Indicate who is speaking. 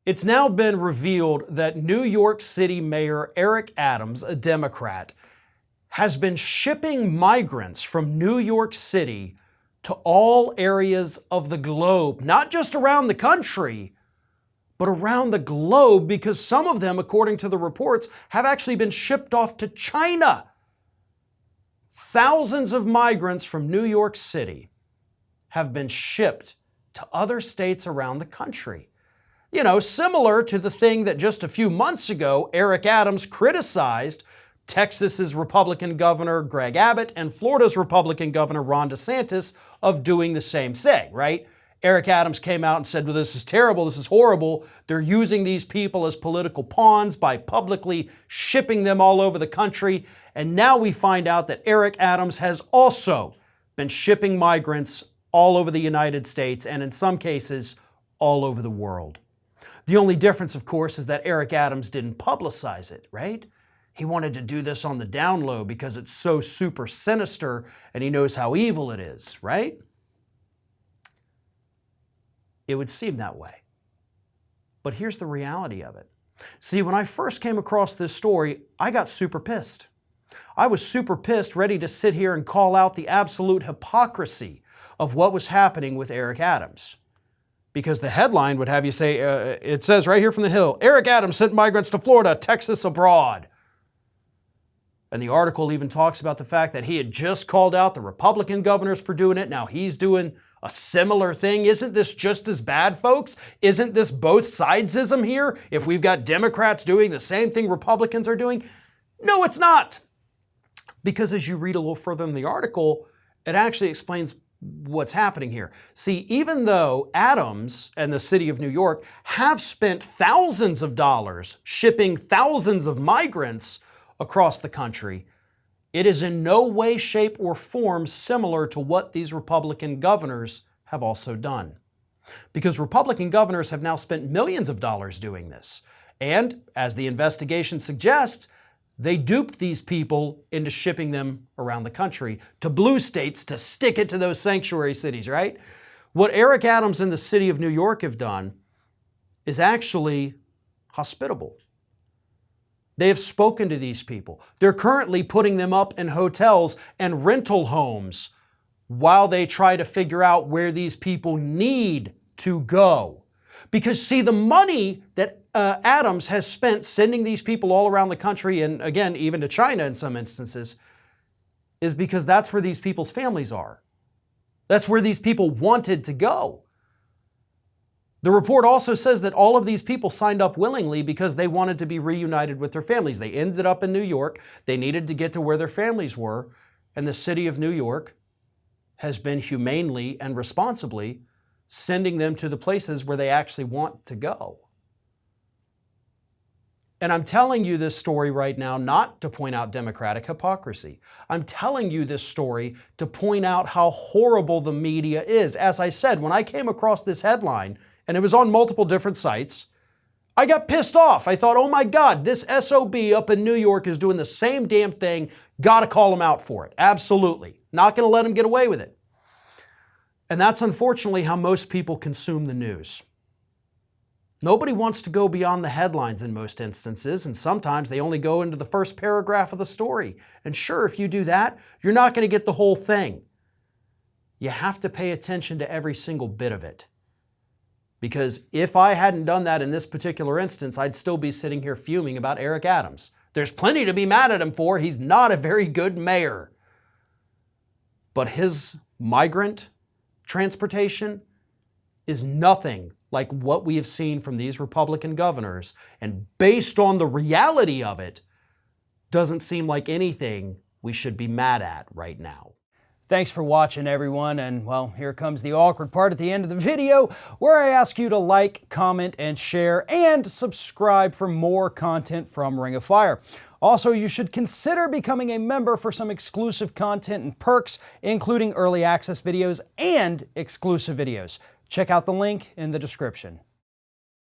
Speaker 1: It's now been revealed that New York City Mayor Eric Adams, a Democrat, has been shipping migrants from New York City to all areas of the globe, not just around the country, but around the globe, because some of them, according to the reports, have actually been shipped off to China. Thousands of migrants from New York City have been shipped to other states around the country. You know, similar to the thing that just a few months ago, Eric Adams criticized Texas's Republican Governor Greg Abbott and Florida's Republican Governor Ron DeSantis of doing the same thing, right? Eric Adams came out and said, well, this is terrible, this is horrible. They're using these people as political pawns by publicly shipping them all over the country. And now we find out that Eric Adams has also been shipping migrants all over the United States and in some cases, all over the world. The only difference, of course, is that Eric Adams didn't publicize it, right? He wanted to do this on the down low because it's so super sinister and he knows how evil it is, right? It would seem that way. But here's the reality of it. See, when I first came across this story, I got super pissed. I was super pissed, ready to sit here and call out the absolute hypocrisy of what was happening with Eric Adams. Because the headline would have you say, it says right here from the Hill, Eric Adams sent migrants to Florida, Texas abroad. And the article even talks about the fact that he had just called out the Republican governors for doing it. Now he's doing a similar thing. Isn't this just as bad, folks? Isn't this both sidesism here? If we've got Democrats doing the same thing Republicans are doing? No, it's not. Because as you read a little further in the article, it actually explains what's happening here. See, even though Adams and the city of New York have spent thousands of dollars shipping thousands of migrants across the country, it is in no way, shape, or form similar to what these Republican governors have also done. Because Republican governors have now spent millions of dollars doing this. And, as the investigation suggests, they duped these people into shipping them around the country to blue states to stick it to those sanctuary cities, right? What Eric Adams and the city of New York have done is actually hospitable. They have spoken to these people. They're currently putting them up in hotels and rental homes while they try to figure out where these people need to go. Because see, the money that Adams has spent sending these people all around the country, and again, even to China in some instances, is because that's where these people's families are. That's where these people wanted to go. The report also says that all of these people signed up willingly because they wanted to be reunited with their families. They ended up in New York. They needed to get to where their families were, and the city of New York has been humanely and responsibly sending them to the places where they actually want to go. And I'm telling you this story right now not to point out Democratic hypocrisy. I'm telling you this story to point out how horrible the media is. As I said, when I came across this headline, and it was on multiple different sites, I got pissed off. I thought, oh my God, this SOB up in New York is doing the same damn thing. Gotta call him out for it. Absolutely. Not gonna let him get away with it. And that's unfortunately how most people consume the news. Nobody wants to go beyond the headlines in most instances, and sometimes they only go into the first paragraph of the story. And sure, if you do that, you're not going to get the whole thing. You have to pay attention to every single bit of it. Because if I hadn't done that in this particular instance, I'd still be sitting here fuming about Eric Adams. There's plenty to be mad at him for. He's not a very good mayor. But his migrant transportation is nothing like what we have seen from these Republican governors, and based on the reality of it, doesn't seem like anything we should be mad at right now. Thanks for watching, everyone, and well, here comes the awkward part at the end of the video where I ask you to like, comment, and share, and subscribe for more content from Ring of Fire. Also, you should consider becoming a member for some exclusive content and perks, including early access videos and exclusive videos. Check out the link in the description.